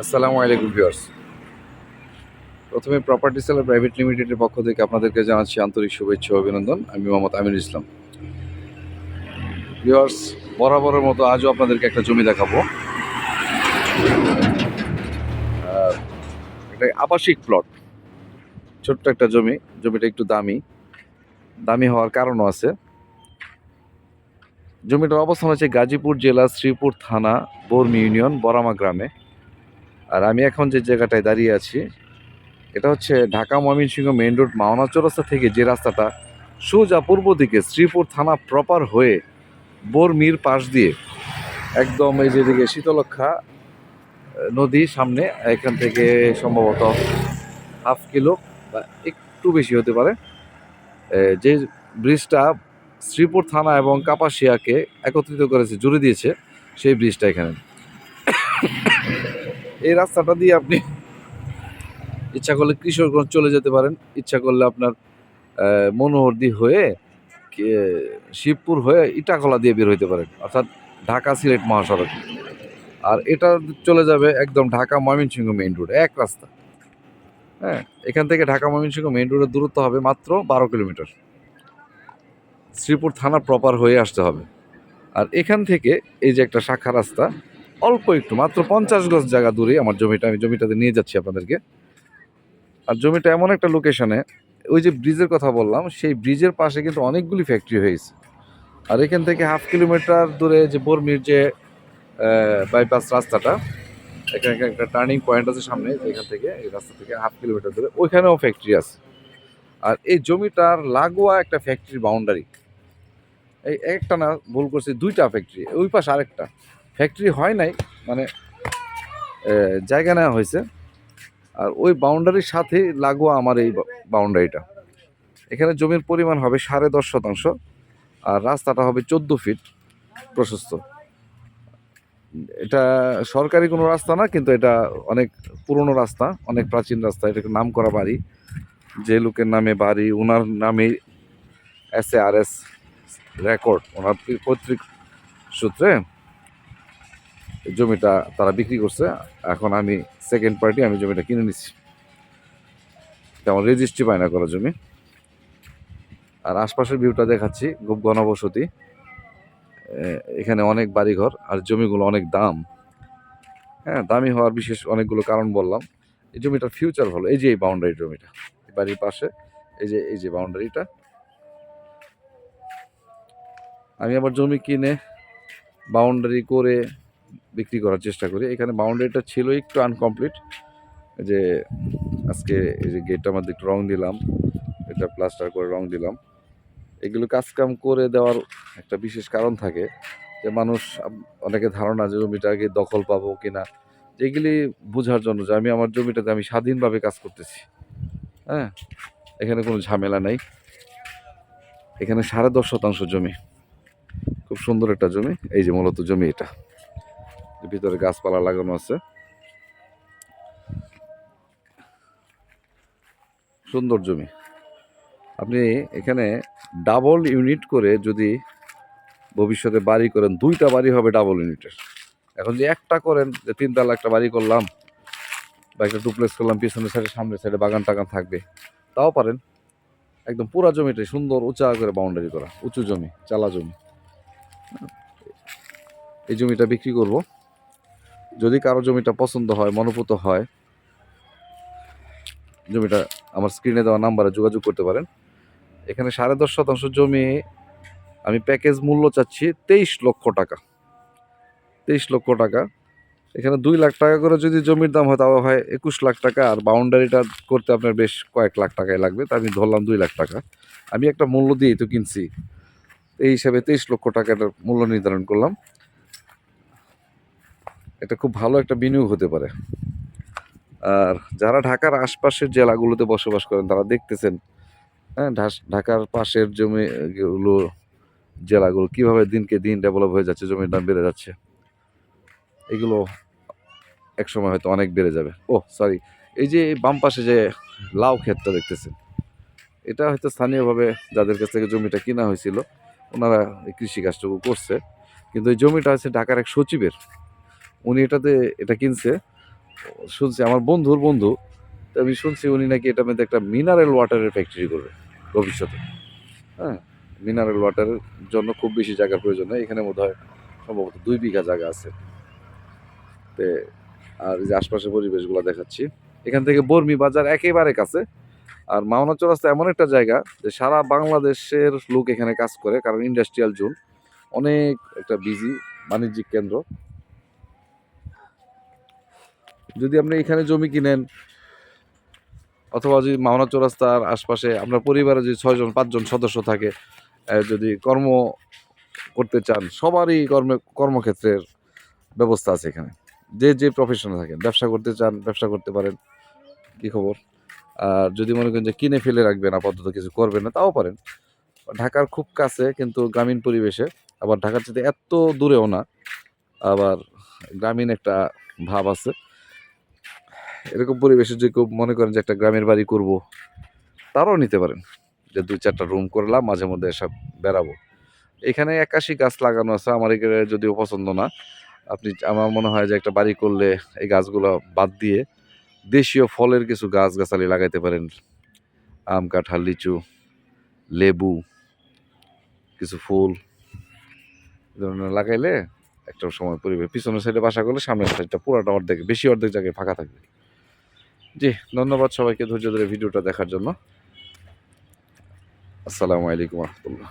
আসসালামু আলাইকুম ভিউয়ার্স। প্রথমে প্রপার্টি সেলার প্রাইভেট লিমিটেডের পক্ষ থেকে আপনাদেরকে জানাচ্ছি আন্তরিক শুভেচ্ছা ও অভিনন্দন। আমি মোহাম্মদ আমিনুল ইসলাম। ভিউয়ার্স, বরাবরের মতো আজও আপনাদেরকে একটা জমি দেখাবো। এটা আবাসিক প্লট, ছোট্ট একটা জমি। জমিটা একটু দামি হওয়ার কারণও আছে। জমিটার অবস্থান হচ্ছে গাজীপুর জেলা শ্রীপুর থানা বর্মি ইউনিয়ন বরামা গ্রামে। আর আমি এখন যে জায়গাটায় দাঁড়িয়ে আছি এটা হচ্ছে ঢাকা ময়মনসিংহ মেইন রোড মাওনা চৌরাস্তা থেকে যে রাস্তাটা সোজা পূর্ব দিকে শ্রীপুর থানা প্রপার হয়ে বর্মির পাশ দিয়ে একদম এই যেদিকে শীতলক্ষা নদী সামনে, এখান থেকে সম্ভবত হাফ কিলো বা একটু বেশি হতে পারে, যে ব্রিজটা শ্রীপুর থানা এবং কাপাসিয়াকে একত্রিত করেছে, জুড়ে দিয়েছে, সেই ব্রিজটা এখানে। এই রাস্তাটা দিয়ে আপনি ইচ্ছা করলে কিশোরগঞ্জ চলে যেতে পারেন, ইচ্ছা করলে আপনার মনোহরদী হয়ে শিবপুর হয়ে ইটাখলা দিয়ে বের হইতে পারেন, অর্থাৎ ঢাকা সিলেট মহাসড়ক। আর এটা চলে যাবে একদম ঢাকা ময়মনসিংহ মেইন রোড, এক রাস্তা। হ্যাঁ, এখান থেকে ঢাকা ময়মনসিংহ মেইন রোডের দূরত্ব হবে মাত্র 12 কিলোমিটার। শ্রীপুর থানা প্রপার হয়ে আসতে হবে। আর এখান থেকে এই যে একটা শাখা রাস্তা, অল্প একটু মাত্র 50 গজ জায়গা দূরে আমার জমিটা, আমি জমিটাতে নিয়ে যাচ্ছি আপনাদেরকে। আর জমিটা এমন একটা লোকেশনে, ওই যে ব্রিজের কথা বললাম, সেই ব্রিজের পাশে কিন্তু অনেকগুলি ফ্যাক্টরি হয়েছে। আর এখান থেকে হাফ কিলোমিটার দূরে যে বর্মির যে বাইপাস রাস্তাটা, এখানে একটা টার্নিং পয়েন্ট আছে সামনে, এখান থেকে এই রাস্তা থেকে হাফ কিলোমিটার দূরে ওইখানেও ফ্যাক্টরি আছে। আর এই জমিটার লাগোয়া একটা ফ্যাক্টরি বাউন্ডারি, এই একটা না, ভুল করছি, দুইটা ফ্যাক্টরি, ওই পাশে আরেকটা ফ্যাক্টরি হয় নাই, মানে জায়গা নেওয়া হয়েছে। আর ওই বাউন্ডারির সাথে লাগোয়া আমার এই বাউন্ডারিটা। এখানে জমির পরিমাণ হবে 10.5 শতাংশ, আর রাস্তাটা হবে 14 ফিট প্রশস্ত। এটা সরকারি কোনো রাস্তা না, কিন্তু এটা অনেক পুরনো রাস্তা, অনেক প্রাচীন রাস্তা। এটা নাম করা বাড়ি, যে লোকের নামে বাড়ি ওনার নামে SARS রেকর্ড, ওনার পৈতৃক সূত্রে জমিটা তারা বিক্রি করছে। এখন আমি সেকেন্ড পার্টি, আমি জমিটা কিনে নিচ্ছি। তেমন রেজিস্ট্রি বায়না করা জমি। আর আশপাশের ভিউটা দেখাচ্ছি, খুব ঘনবসতি, এখানে অনেক বাড়িঘর, আর জমিগুলো অনেক দাম। হ্যাঁ, দামি হওয়ার বিশেষ অনেকগুলো কারণ বললাম। এই জমিটার ফিউচার ভালো। এই যে এই বাউন্ডারি জমিটা, বাড়ির পাশে এই যে বাউন্ডারিটা। আমি আবার জমি কিনে বাউন্ডারি করে বিক্রি করার চেষ্টা করি। এখানে বাউন্ডারিটা ছিল একটু আনকমপ্লিট, যে আজকে এই যে গেটটার মধ্যে একটু রং দিলাম, এটা প্লাস্টার করে রং দিলাম। এগুলো কাজকাম করে দেওয়ার একটা বিশেষ কারণ থাকে, যে মানুষ অনেকে ধারণা যে জমিটাকে দখল পাবো কিনা, যেগুলি বোঝার জন্য যে আমি আমার জমিটাতে আমি স্বাধীনভাবে কাজ করতেছি। হ্যাঁ, এখানে কোনো ঝামেলা নাই। এখানে 10.5 শতাংশ জমি, খুব সুন্দর একটা জমি। এই যে মূলত জমি এটা, ভিতরে গাছপালা লাগানো আছে, সুন্দর জমি। আপনি এখানে ডাবল ইউনিট করে যদি ভবিষ্যতে বাড়ি করেন, 2টা বাড়ি হবে ডাবল ইউনিটের। এখন যে একটা করেন, যে 3 তলা একটা বাড়ি করলাম বা একটা ডুপ্লেক্স করলাম, পিছনের সাইডে সামনের সাইডে বাগান টাগান থাকবে, তাও পারেন। একদম পুরা জমিটাই সুন্দর উঁচা করে বাউন্ডারি করা, উঁচু জমি, চালা জমি। এই জমিটা বিক্রি করব। যদি কারো জমিটা পছন্দ হয়, মনোপুত হয়, জমিটা আমার স্ক্রিনে দেওয়া নাম্বারে যোগাযোগ করতে পারেন। এখানে 10.5 শতাংশ জমি আমি প্যাকেজ মূল্য চাচ্ছি 23 লক্ষ টাকা। 23 লক্ষ টাকা। এখানে 2 লাখ টাকা করে যদি জমির দাম হয়, তাও হয় 21 লাখ টাকা। আর বাউন্ডারিটা করতে আপনার বেশ কয়েক লাখ টাকাই লাগবে, তা আমি ধরলাম 2 লাখ টাকা। আমি একটা মূল্য দিয়েই তো কিনছি, এই হিসাবে 23 লক্ষ টাকার মূল্য নির্ধারণ করলাম। এটা খুব ভালো একটা বিনিয়োগ হতে পারে। আর যারা ঢাকার আশপাশের জেলাগুলোতে বসবাস করেন, তারা দেখতেছেন, হ্যাঁ, ঢাকার পাশের জমিগুলো, জেলাগুলো কীভাবে দিনকে দিন ডেভেলপ হয়ে যাচ্ছে, জমির দাম বেড়ে যাচ্ছে। এগুলো একসময় হয়তো অনেক বেড়ে যাবে। ও সরি, এই যে বাম পাশে যে লাউ ক্ষেতটা দেখতেছেন, এটা হয়তো স্থানীয়ভাবে যাদের কাছ থেকে জমিটা কিনা হয়েছিল, ওনারা এই কৃষিকাজটুকু করছে। কিন্তু এই জমিটা হচ্ছে ঢাকার এক সচিবের, উনি এটা কিনছে শুনছি আমার বন্ধুর বন্ধু, তো আমি শুনছি উনি নাকি এটার মধ্যে একটা মিনারেল ওয়াটারের ফ্যাক্টরি করবে ভবিষ্যতে। হ্যাঁ, মিনারেল ওয়াটারের জন্য খুব বেশি জায়গার প্রয়োজন নেই, এখানে বোধহয় সম্ভবত 2 বিঘা জায়গা আছে। তে আর এই যে আশপাশের পরিবেশগুলো দেখাচ্ছি, এখান থেকে বর্মি বাজার একেবারে কাছে। আর মাওনা চৌরাস্তা এমন একটা জায়গা যে সারা বাংলাদেশের লোক এখানে কাজ করে, কারণ ইন্ডাস্ট্রিয়াল জোন, অনেক একটা বিজি বাণিজ্যিক কেন্দ্র। যদি আপনি এখানে জমি কিনেন অথবা যদি মাওনা চৌরাস্তার আশপাশে আপনার পরিবারে যদি 6 জন 5 জন সদস্য থাকে, যদি কর্ম করতে চান, সবারই কর্মক্ষেত্রের ব্যবস্থা আছে এখানে। যে যে প্রফেশনে থাকেন, ব্যবসা করতে চান ব্যবসা করতে পারেন। কি খবর? আর যদি মনে করেন যে কিনে ফেলে রাখবেন, আপাতত কিছু করবেন না, তাও পারেন। ঢাকার খুব কাছে কিন্তু গ্রামীণ পরিবেশে, আবার ঢাকার চাইতে এত দূরেও না, আবার গ্রামীণ একটা ভাব আছে। এরকম পরিবেশে যে কেউ মনে করেন যে একটা গ্রামের বাড়ি করব, তারাও নিতে পারেন। যে 2-4টা রুম করলাম, মাঝে মধ্যে এসব বেড়াবো। এখানে 81 গাছ লাগানো আছে, আমার এখানে যদিও পছন্দ না। আমার মনে হয় যে একটা বাড়ি করলে এই গাছগুলো বাদ দিয়ে দেশীয় ফলের কিছু গাছগাছালি লাগাইতে পারেন। আম, কাঁঠাল, লিচু, লেবু, কিছু ফুল এ ধরনের লাগাইলে একটা সময় পরিবেশ, পিছনের সাইডে বাসা করলে সামনের সাইডটা পুরাটা অর্ধেক, বেশি অর্ধেক জায়গায় ফাঁকা থাকবে। জি, ধন্যবাদ সবাইকে ধৈর্য ধরে ভিডিওটা দেখার জন্য। আসসালামু আলাইকুম রহমতুল্লাহ।